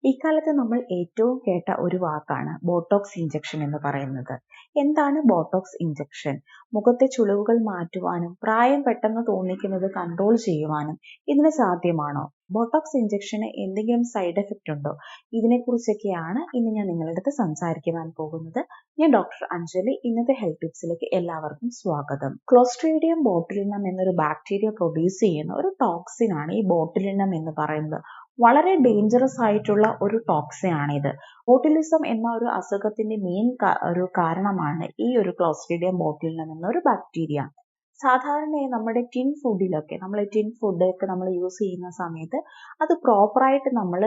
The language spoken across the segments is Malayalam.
ഇക്കാലത്ത് നമ്മൾ ഏറ്റവും കേട്ട ഒരു വാക്കാണ് ബോട്ടോക്സ് ഇഞ്ചക്ഷൻ എന്ന് പറയുന്നത്. എന്താണ് ബോട്ടോക്സ് ഇഞ്ചക്ഷൻ? മുഖത്തെ ചുളിവുകൾ മാറ്റുവാനും പ്രായം പെട്ടെന്ന് തോന്നിക്കുന്നത് കൺട്രോൾ ചെയ്യുവാനും ഇതിന് സാധ്യമാണോ? ബോട്ടോക്സ് ഇഞ്ചക്ഷന് എന്തെങ്കിലും സൈഡ് എഫക്റ്റ് ഉണ്ടോ? ഇതിനെക്കുറിച്ചൊക്കെയാണ് ഇന്ന് ഞാൻ നിങ്ങളുടെ അടുത്ത് സംസാരിക്കുവാൻ പോകുന്നത്. ഞാൻ ഡോക്ടർ അഞ്ജലി. ഇന്നത്തെ ഹെൽത്ത് ടിപ്സിലേക്ക് എല്ലാവർക്കും സ്വാഗതം. ക്ലോസ്ട്രീഡിയം ബോട്ടുലിനം എന്നൊരു ബാക്ടീരിയ പ്രൊഡ്യൂസ് ചെയ്യുന്ന ഒരു ടോക്സിൻ ആണ് ഈ ബോട്ടുലിനം എന്ന് പറയുന്നത്. വളരെ ഡേഞ്ചറസ് ആയിട്ടുള്ള ഒരു ടോക്സിൻ ആണിത്. ബോട്ടുലിസം എന്ന ഒരു അസുഖത്തിന്റെ മെയിൻ ഒരു കാരണമാണ് ഈ ഒരു ക്ലോസ്ട്രീഡിയം ബോട്ടുലിനം എന്ന ഒരു ബാക്ടീരിയ. സാധാരണയായി നമ്മുടെ ടിൻ ഫുഡിലൊക്കെ നമ്മൾ യൂസ് ചെയ്യുന്ന സമയത്ത് അത് പ്രോപ്പറായിട്ട് നമ്മൾ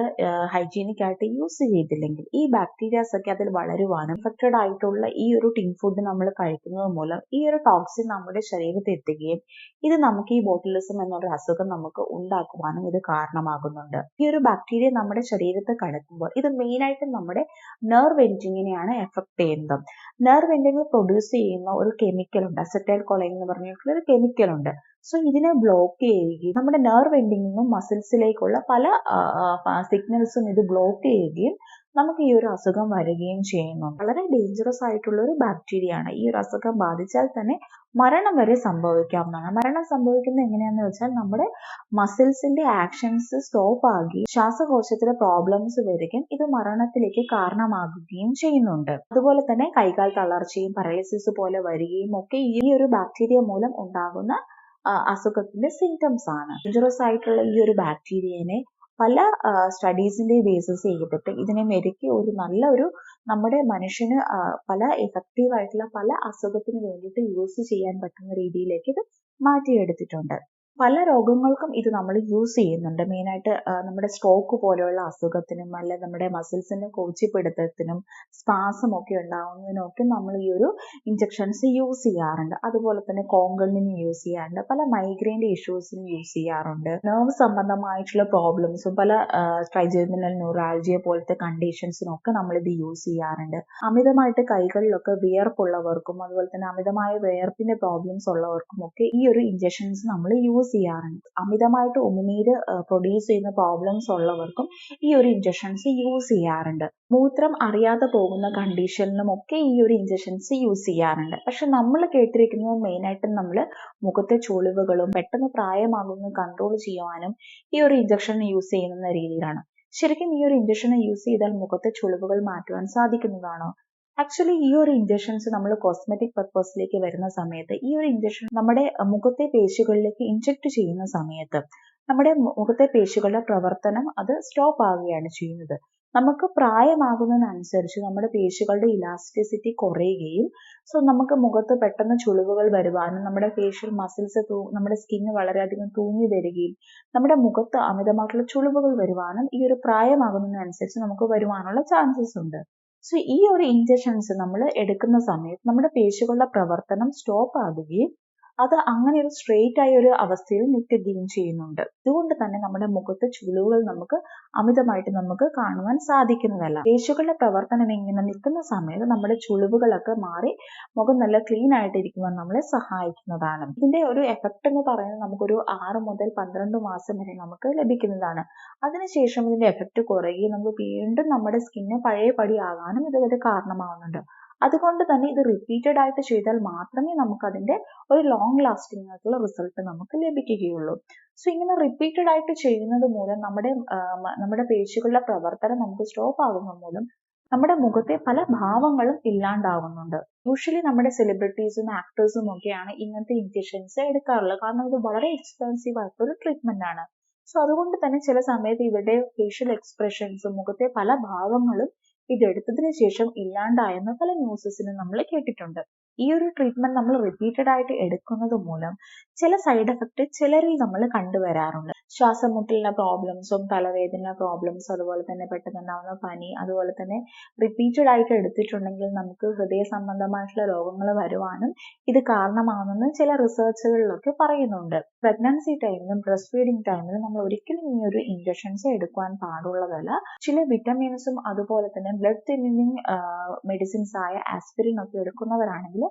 ഹൈജീനിക് ആയിട്ട് യൂസ് ചെയ്തില്ലെങ്കിൽ ഈ ബാക്ടീരിയാസ് ഒക്കെ അതിൽ വളരുവാനും ഇൻഫെക്റ്റഡ് ആയിട്ടുള്ള ഈ ഒരു ടിൻ ഫുഡ് നമ്മൾ കഴിക്കുന്നത് മൂലം ഈ ഒരു ടോക്സിൻ നമ്മുടെ ശരീരത്തിൽ എത്തുകയും ഇത് നമുക്ക് ഈ ബോട്ടുലിസം എന്നൊരു അസുഖം നമുക്ക് ഉണ്ടാക്കുവാനും ഇത് കാരണമാകുന്നുണ്ട്. ഈ ഒരു ബാക്ടീരിയ നമ്മുടെ ശരീരത്തിൽ കടക്കുമ്പോൾ ഇത് മെയിനായിട്ട് നമ്മുടെ നെർവ് എൻഡിങ്ങിനെയാണ് എഫക്ട് ചെയ്യുന്നത്. നെർവ് എൻഡിങ്ങിൽ പ്രൊഡ്യൂസ് ചെയ്യുന്ന ഒരു കെമിക്കൽ ഉണ്ട്, അസറ്റൈൽ കൊളൈൻ എന്ന് പറഞ്ഞിട്ടുള്ള ഒരു കെമിക്കൽ ഉണ്ട്. സോ ഇതിനെ ബ്ലോക്ക് ചെയ്യുകയും നമ്മുടെ നെർവ് എൻഡിങ്ങിൽ നിന്നും മസിൽസിലേക്കുള്ള പല സിഗ്നൽസും ഇത് ബ്ലോക്ക് ചെയ്യുകയും നമുക്ക് ഈ ഒരു അസുഖം വരികയും ചെയ്യുന്നു. വളരെ ഡേഞ്ചറസ് ആയിട്ടുള്ള ഒരു ബാക്ടീരിയ ആണ്. ഈ ഒരു അസുഖം ബാധിച്ചാൽ തന്നെ മരണം വരെ സംഭവിക്കാവുന്നതാണ്. മരണം സംഭവിക്കുന്നത് എങ്ങനെയാണെന്ന് വെച്ചാൽ നമ്മുടെ മസിൽസിന്റെ ആക്ഷൻസ് സ്റ്റോപ്പ് ആകുകയും ശ്വാസകോശത്തിലെ പ്രോബ്ലംസ് വരികയും ഇത് മരണത്തിലേക്ക് കാരണമാകുകയും ചെയ്യുന്നുണ്ട്. അതുപോലെ തന്നെ കൈകാൽ തളർച്ചയും പാരലിസിസ് പോലെ വരികയും ഒക്കെ ഈ ഒരു ബാക്ടീരിയ മൂലം ഉണ്ടാകുന്ന അസുഖത്തിന്റെ സിംറ്റംസ് ആണ്. ഡേഞ്ചറസ് ആയിട്ടുള്ള ഈ ഒരു ബാക്ടീരിയനെ പല സ്റ്റഡീസിന്റെ ബേസിസ് ചെയ്തിട്ട് ഇതിനെ മെരുക്കി ഒരു നമ്മുടെ മനുഷ്യന് പല എഫക്റ്റീവ് ആയിട്ടുള്ള പല അസുഖത്തിന് വേണ്ടിയിട്ട് യൂസ് ചെയ്യാൻ പറ്റുന്ന രീതിയിലേക്ക് ഇത് മാറ്റിയെടുത്തിട്ടുണ്ട്. പല രോഗങ്ങൾക്കും ഇത് നമ്മൾ യൂസ് ചെയ്യുന്നുണ്ട്. മെയിനായിട്ട് നമ്മുടെ സ്ട്രോക്ക് പോലെയുള്ള അസുഖത്തിനും അല്ലെ നമ്മുടെ മസിൽസിന്റെ കോച്ചിപ്പിടുത്തത്തിനും സ്പാസം ഒക്കെ ഉണ്ടാവുന്നതിനൊക്കെ നമ്മൾ ഈ ഒരു ഇഞ്ചക്ഷൻസ് യൂസ് ചെയ്യാറുണ്ട്. അതുപോലെ തന്നെ കോങ്കണ്ണിന് യൂസ് ചെയ്യാറുണ്ട്, പല മൈഗ്രെയിൻ്റെ ഇഷ്യൂസിന് യൂസ് ചെയ്യാറുണ്ട്. നെർവ് സംബന്ധമായിട്ടുള്ള പ്രോബ്ലംസും പല ട്രൈജെമിനൽ ന്യൂറാൾജിയ പോലത്തെ കണ്ടീഷൻസിനൊക്കെ നമ്മൾ ഇത് യൂസ് ചെയ്യാറുണ്ട്. അമിതമായിട്ട് കൈകളിലൊക്കെ വിയർപ്പുള്ളവർക്കും അതുപോലെ തന്നെ അമിതമായ വിയർപ്പിന്റെ പ്രോബ്ലംസ് ഉള്ളവർക്കും ഒക്കെ ഈ ഒരു ഇഞ്ചക്ഷൻസ് നമ്മൾ യൂസ് ചെയ്യാറുണ്ട്. അമിതമായിട്ട് ഉമിനീര് പ്രൊഡ്യൂസ് ചെയ്യുന്ന പ്രോബ്ലംസ് ഉള്ളവർക്കും ഈ ഒരു ഇഞ്ചക്ഷൻസ് യൂസ് ചെയ്യാറുണ്ട്. മൂത്രം അറിയാതെ പോകുന്ന കണ്ടീഷനിലും ഒക്കെ ഈ ഒരു ഇഞ്ചക്ഷൻസ് യൂസ് ചെയ്യാറുണ്ട്. പക്ഷെ നമ്മൾ കേട്ടിരിക്കുന്നത് മെയിനായിട്ട് നമ്മൾ മുഖത്തെ ചുളിവുകളും പെട്ടെന്ന് പ്രായമാകുന്നത് കൺട്രോൾ ചെയ്യുവാനും ഈ ഒരു ഇഞ്ചക്ഷൻ യൂസ് ചെയ്യുന്ന രീതിയിലാണ്. ശരിക്കും ഈ ഒരു ഇഞ്ചക്ഷൻ യൂസ് ചെയ്താൽ മുഖത്തെ ചുളിവുകൾ മാറ്റുവാൻ സാധിക്കുന്നതാണോ? ആക്ച്വലി ഈ ഒരു ഇഞ്ചക്ഷൻസ് നമ്മൾ കോസ്മെറ്റിക് പർപ്പസിലേക്ക് വരുന്ന സമയത്ത് ഈ ഒരു ഇഞ്ചക്ഷൻ നമ്മുടെ മുഖത്തെ പേശികളിലേക്ക് ഇഞ്ചക്ട് ചെയ്യുന്ന സമയത്ത് നമ്മുടെ മുഖത്തെ പേശികളുടെ പ്രവർത്തനം അത് സ്റ്റോപ്പ് ആവുകയാണ് ചെയ്യുന്നത്. നമുക്ക് പ്രായമാകുന്നതിനനുസരിച്ച് നമ്മുടെ പേശികളുടെ ഇലാസ്റ്റിസിറ്റി കുറയുകയും നമുക്ക് മുഖത്ത് പെട്ടെന്ന് ചുളിവുകൾ വരുവാനും നമ്മുടെ ഫേഷ്യൽ മസിൽസ് നമ്മുടെ സ്കിന്ന് വളരെയധികം തൂങ്ങി വരികയും നമ്മുടെ മുഖത്ത് അമിതമായിട്ടുള്ള ചുളിവുകൾ വരുവാനും ഈ ഒരു പ്രായമാകുന്നതിനനുസരിച്ച് നമുക്ക് വരുവാനുള്ള ചാൻസസ് ഉണ്ട്. സോ ഈ ഒരു ഇഞ്ചക്ഷൻസ് നമ്മൾ എടുക്കുന്ന സമയത്ത് നമ്മുടെ പേശികളുടെ പ്രവർത്തനം സ്റ്റോപ്പ് ആകുകയും അത് അങ്ങനെ ഒരു സ്ട്രെയിറ്റ് ആയ ഒരു അവസ്ഥയിൽ നിൽക്കുകയും ചെയ്യുന്നുണ്ട്. അതുകൊണ്ട് തന്നെ നമ്മുടെ മുഖത്ത് ചുളിവുകൾ നമുക്ക് അമിതമായിട്ട് നമുക്ക് കാണുവാൻ സാധിക്കുന്നതല്ല. പേശികളുടെ പ്രവർത്തനം ഇങ്ങനെ നിൽക്കുന്ന സമയത്ത് നമ്മുടെ ചുളിവുകളൊക്കെ മാറി മുഖം നല്ല ക്ലീൻ ആയിട്ട് ഇരിക്കുവാൻ നമ്മളെ സഹായിക്കുന്നതാണ്. ഇതിന്റെ ഒരു എഫക്റ്റ് എന്ന് പറയുന്നത് നമുക്കൊരു 6 മുതൽ 12 മാസം വരെ നമുക്ക് ലഭിക്കുന്നതാണ്. അതിനുശേഷം ഇതിന്റെ എഫക്റ്റ് കുറയുകയും നമുക്ക് വീണ്ടും നമ്മുടെ സ്കിന്ന് പഴയപടി ആകാനും ഇതൊരു കാരണമാവുന്നുണ്ട്. അതുകൊണ്ട് തന്നെ ഇത് റിപ്പീറ്റഡ് ആയിട്ട് ചെയ്താൽ മാത്രമേ നമുക്ക് അതിന്റെ ഒരു ലോങ് ലാസ്റ്റിംഗ് ആയിട്ടുള്ള റിസൾട്ട് നമുക്ക് ലഭിക്കുകയുള്ളൂ. സോ ഇങ്ങനെ റിപ്പീറ്റഡ് ആയിട്ട് ചെയ്യുന്നത് മൂലം നമ്മുടെ പേശികളുടെ പ്രവർത്തനം നമുക്ക് സ്റ്റോപ്പ് ആകുന്നത് മൂലം നമ്മുടെ മുഖത്തെ പല ഭാവങ്ങളും ഇല്ലാണ്ടാവുന്നുണ്ട്. യൂഷ്വലി നമ്മുടെ സെലിബ്രിറ്റീസും ആക്ടേഴ്സും ഒക്കെയാണ് ഇങ്ങനത്തെ ഇഞ്ചക്ഷൻസ് എടുക്കാറുള്ളത്. കാരണം ഇത് വളരെ എക്സ്പെൻസീവ് ആയിട്ടുള്ള ട്രീറ്റ്മെന്റ് ആണ്. സോ അതുകൊണ്ട് തന്നെ ചില സമയത്ത് ഇവരുടെ ഫേഷ്യൽ എക്സ്പ്രഷൻസും മുഖത്തെ പല ഭാവങ്ങളും ഇതെടുത്തതിന് ശേഷം ഇല്ലാണ്ടായെന്ന് പല ന്യൂസസിനും നമ്മൾ കേട്ടിട്ടുണ്ട്. ഈ ഒരു ട്രീറ്റ്മെന്റ് നമ്മൾ റിപ്പീറ്റഡ് ആയിട്ട് എടുക്കുന്നത് മൂലം ചില സൈഡ് എഫക്റ്റ് ചിലരിൽ നമ്മൾ കണ്ടുവരാറുണ്ട്. ശ്വാസം മുട്ടലിന്റെ പ്രോബ്ലംസും തലവേദന പ്രോബ്ലംസും അതുപോലെ തന്നെ പെട്ടെന്നുണ്ടാവുന്ന പനി, അതുപോലെ തന്നെ റിപ്പീറ്റഡ് ആയിട്ട് എടുത്തിട്ടുണ്ടെങ്കിൽ നമുക്ക് ഹൃദയ സംബന്ധമായിട്ടുള്ള രോഗങ്ങൾ വരുവാനും ഇത് കാരണമാകുമെന്ന് ചില റിസർച്ചുകളിലൊക്കെ പറയുന്നുണ്ട്. പ്രഗ്നൻസി ടൈമിലും ബ്രസ്റ്റ് ഫീഡിംഗ് ടൈമിലും നമ്മൾ ഒരിക്കലും ഈ ഒരു ഇഞ്ചക്ഷൻസ് എടുക്കുവാൻ പാടുള്ളതല്ല. ചില വിറ്റമിൻസും അതുപോലെ തന്നെ ബ്ലഡ് തിന്നിങ് മെഡിസിൻസ് ആയ ആസ്പിരിൻ ഒക്കെ എടുക്കുന്നവരാണെങ്കിൽ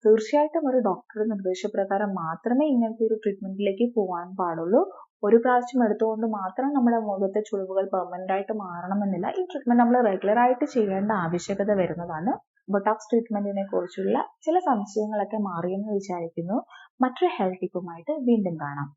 തീർച്ചയായിട്ടും ഒരു ഡോക്ടറുടെ നിർദ്ദേശപ്രകാരം മാത്രമേ ഇങ്ങനത്തെ ഒരു ട്രീറ്റ്മെന്റിലേക്ക് പോകാൻ പാടുള്ളൂ. ഒരു പ്രാവശ്യം എടുത്തുകൊണ്ട് മാത്രം നമ്മുടെ മുഖത്തെ ചുളിവുകൾ പെർമനന്റ് ആയിട്ട് മാറണമെന്നില്ല. ഈ ട്രീറ്റ്മെന്റ് നമ്മൾ റെഗുലർ ആയിട്ട് ചെയ്യേണ്ട ആവശ്യകത വരുന്നതാണ്. ബൊട്ടോക്സ് ട്രീറ്റ്മെന്റിനെ കുറിച്ചുള്ള ചില സംശയങ്ങളൊക്കെ മാറിയെന്ന് വിചാരിക്കുന്നു. മറ്റൊരു ഹെൽത്ത് ടിപ്പുമായിട്ട് വീണ്ടും കാണാം.